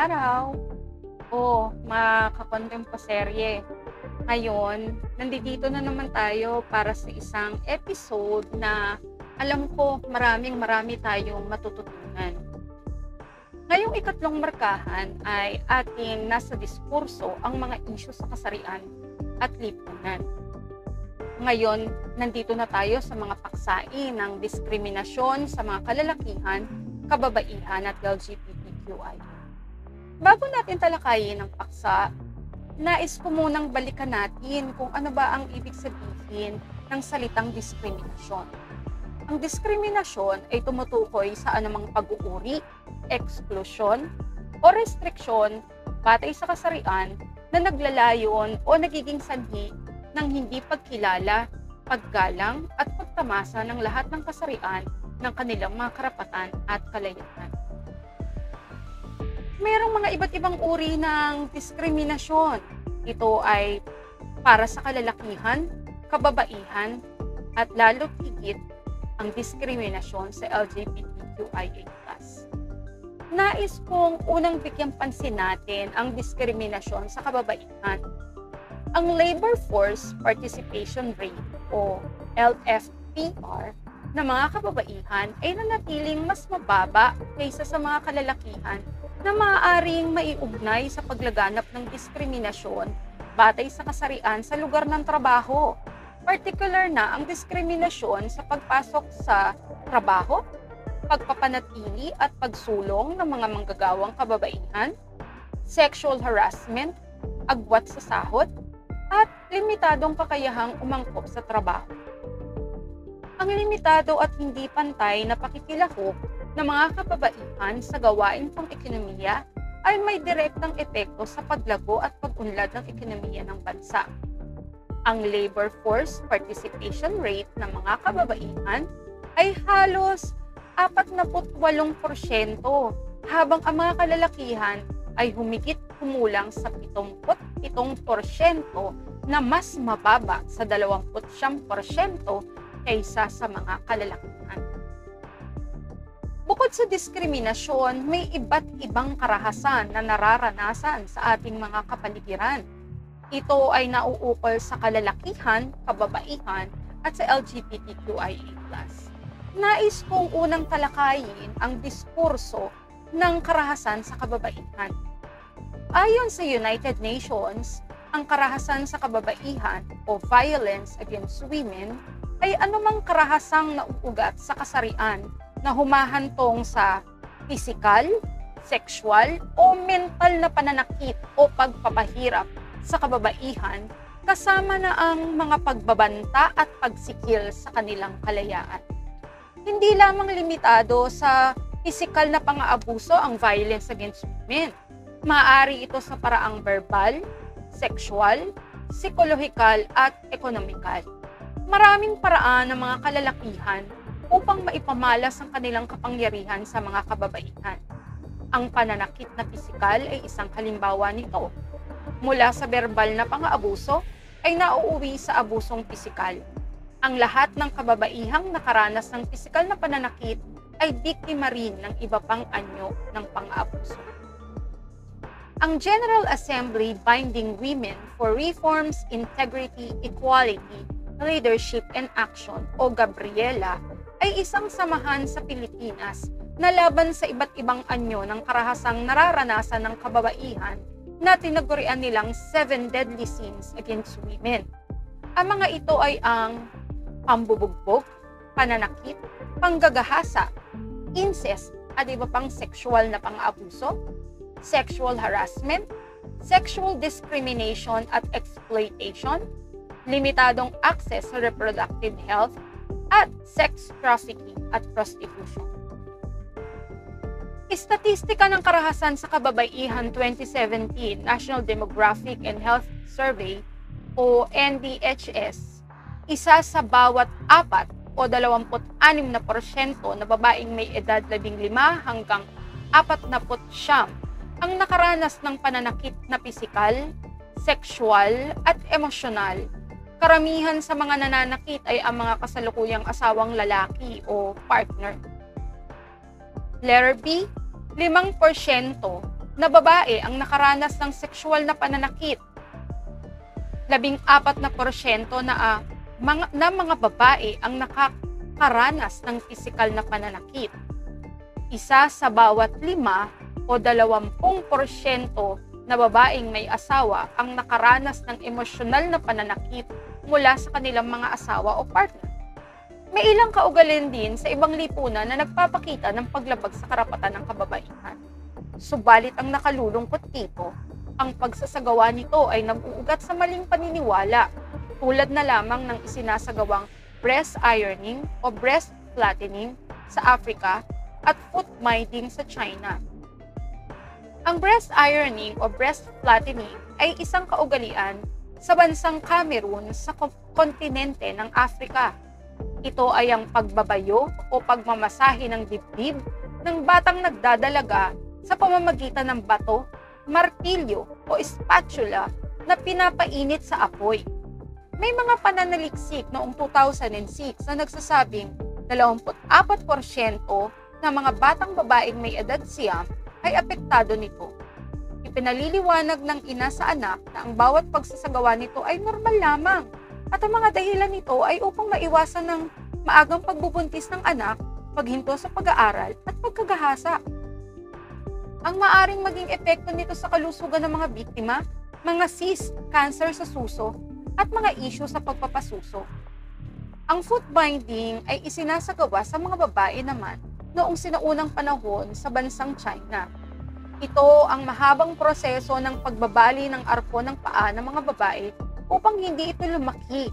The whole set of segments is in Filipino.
araw! Mga kakontemposerye. Ngayon, nandito na naman tayo para sa isang episode na alam ko marami tayong matututunan. Ngayong ikatlong markahan ay ating nasa diskurso ang mga isyu sa kasarian at lipunan. Ngayon, nandito na tayo sa mga paksain ng diskriminasyon sa mga kalalakihan, kababaihan at LGBTQI. Bago natin talakayin ang paksa, nais ko munang balikan natin kung ano ba ang ibig sabihin ng salitang diskriminasyon. Ang diskriminasyon ay tumutukoy sa anumang pag-uuri, eksklusyon, o restriksyon batay sa kasarian na naglalayon o nagiging sanhi ng hindi pagkilala, paggalang at pagtamasa ng lahat ng kasarian ng kanilang mga karapatan at kalayaan. Mayroong mga iba't ibang uri ng diskriminasyon. Ito ay para sa kalalakihan, kababaihan, at lalo't higit ang diskriminasyon sa LGBTQIA+. Nais kong unang bigyang pansin natin ang diskriminasyon sa kababaihan. Ang Labor Force Participation Rate o LFPR na mga kababaihan ay nanatiling mas mababa kaysa sa mga kalalakihan na maaaring maiugnay sa paglaganap ng diskriminasyon batay sa kasarian sa lugar ng trabaho. Particular na ang diskriminasyon sa pagpasok sa trabaho, pagpapanatili at pagsulong ng mga manggagawang kababaihan, sexual harassment, agwat sa sahod, at limitadong kakayahang umangkop sa trabaho. Ang limitado at hindi pantay na pakikilahok ng mga kababaihan sa gawain pang ekonomiya ay may direktang epekto sa paglago at pag-unlad ng ekonomiya ng bansa. Ang labor force participation rate ng mga kababaihan ay halos 48%, habang ang mga kalalakihan ay humigit kumulang sa 77% na mas mababa sa 29% kaysa sa mga kalalakihan. Bukod sa diskriminasyon, may iba't ibang karahasan na nararanasan sa ating mga kapaligiran. Ito ay nauukol sa kalalakihan, kababaihan, at sa LGBTQIA+. Nais kong unang talakayin ang diskurso ng karahasan sa kababaihan. Ayon sa United Nations, ang karahasan sa kababaihan o violence against women ay anumang karahasang nauugat sa kasarian na humahantong sa pisikal, sexual o mental na pananakit o pagpapahirap sa kababaihan kasama na ang mga pagbabanta at pagsikil sa kanilang kalayaan. Hindi lamang limitado sa pisikal na pang-aabuso ang violence against women. Maaari ito sa paraang verbal, sexual, psikolohikal at ekonomikal. Maraming paraan ng mga kalalakihan upang maipamalas ang kanilang kapangyarihan sa mga kababaihan. Ang pananakit na pisikal ay isang halimbawa nito. Mula sa verbal na pang-aabuso ay nauuwi sa abusong pisikal. Ang lahat ng kababaihang nakaranas ng pisikal na pananakit ay biktima rin ng iba pang anyo ng pang-aabuso. Ang General Assembly Binding Women for Reforms, Integrity, Equality, Leadership and Action o Gabriela ay isang samahan sa Pilipinas na laban sa iba't ibang anyo ng karahasang nararanasan ng kababaihan na tinagurian nilang 7 deadly sins against women. Ang mga ito ay ang pambubugbog, pananakit, panggagahasa, incest at iba pang sexual na pang-aabuso, sexual harassment, sexual discrimination at exploitation, limitadong access sa reproductive health, at sex trafficking at prostitution. Istatistika ng karahasan sa kababaihan 2017 National Demographic and Health Survey o NDHS, isa sa bawat 4 o 26% na babaeng may edad 15 hanggang 49 ang nakaranas ng pananakit na pisikal, sexual at emosyonal. Karamihan sa mga nananakit ay ang mga kasalukuyang asawang lalaki o partner. Letter B, 5% na babae ang nakaranas ng sexual na pananakit. 14% na mga babae ang nakakaranas ng pisikal na pananakit. Isa sa bawat 5 o 20% na babaeng may asawa ang nakaranas ng emosyonal na pananakit mula sa kanilang mga asawa o partner. May ilang kaugalin din sa ibang lipunan na nagpapakita ng paglabag sa karapatan ng kababaihan. Subalit ang nakalulungkot dito, ang pagsasagawa nito ay nag-uugat sa maling paniniwala, tulad na lamang ng isinasagawang breast ironing o breast flattening sa Africa at foot mending sa China. Ang breast ironing o breast flattening ay isang kaugalian sa bansang Cameroon sa kontinente ng Africa. Ito ay ang pagbabayo o pagmamasahe ng dibdib ng batang nagdadalaga sa pamamagitan ng bato, martilyo o spatula na pinapainit sa apoy. May mga pananaliksik noong 2006 na nagsasabing 24% ng mga batang babaeng may edad siyam ay apektado nito. Ipinaliliwanag ng ina sa anak na ang bawat pagsasagawa nito ay normal lamang at ang mga dahilan nito ay upang maiwasan ng maagang pagbubuntis ng anak, paghinto sa pag-aaral at pagkagahasa. Ang maaring maging epekto nito sa kalusugan ng mga biktima, mga cyst, cancer sa suso, at mga isyu sa pagpapasuso. Ang foot binding ay isinasagawa sa mga babae naman noong sinaunang panahon sa bansang China. Ito ang mahabang proseso ng pagbabali ng arko ng paa ng mga babae upang hindi ito lumaki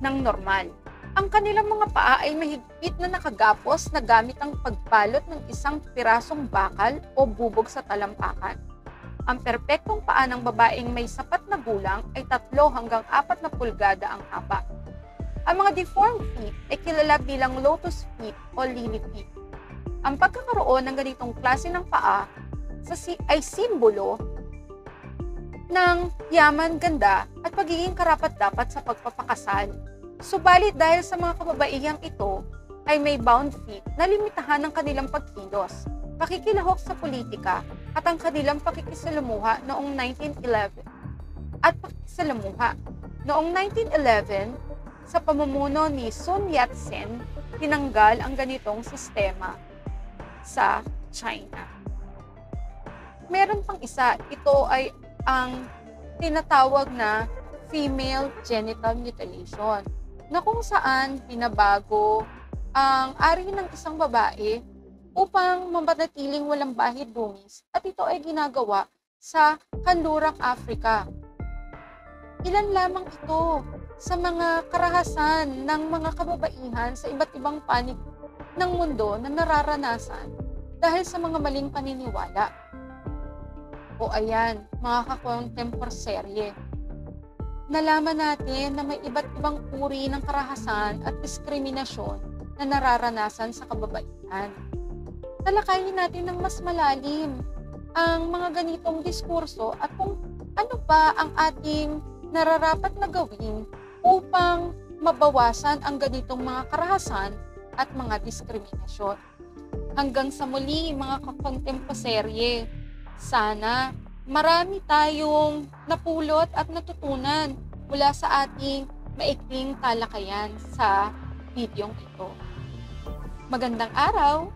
ng normal. Ang kanilang mga paa ay mahigpit na nakagapos na gamit ang pagbalot ng isang pirasong bakal o bubog sa talampakan. Ang perpektong paa ng babaeng may sapat na gulang ay 3 hanggang 4 na pulgada ang haba. Ang mga deformed feet ay kilala bilang lotus feet o lily feet. Ang pagkakaroon ng ganitong klase ng paa ay simbolo ng yaman, ganda at pagiging karapat-dapat sa pagpapakasal. Subalit dahil sa mga kababaihang ito ay may bound feet na limitahan ng kanilang pagkilos, pakikilahok sa politika at ang kanilang pakikisalamuha noong 1911. Noong 1911, sa pamumuno ni Sun Yat-sen, tinanggal ang ganitong sistema sa China. Meron pang isa, ito ay ang tinatawag na female genital mutilation, na kung saan binabago ang ari ng isang babae upang mapanatiling walang bahid dungis, at ito ay ginagawa sa kanlurang Africa. Ilan lamang ito sa mga karahasan ng mga kababaihan sa iba't ibang panig ng mundo na nararanasan dahil sa mga maling paniniwala. O ayan, mga kakontemporserye, nalaman natin na may iba't ibang uri ng karahasan at diskriminasyon na nararanasan sa kababaihan. Talakayin natin ng mas malalim ang mga ganitong diskurso at kung ano pa ang ating nararapat na gawin upang mabawasan ang ganitong mga karahasan at mga diskriminasyon. Hanggang sa muli, mga kakontemporserye, sana marami tayong napulot at natutunan mula sa ating maikling talakayan sa videong ito. Magandang araw!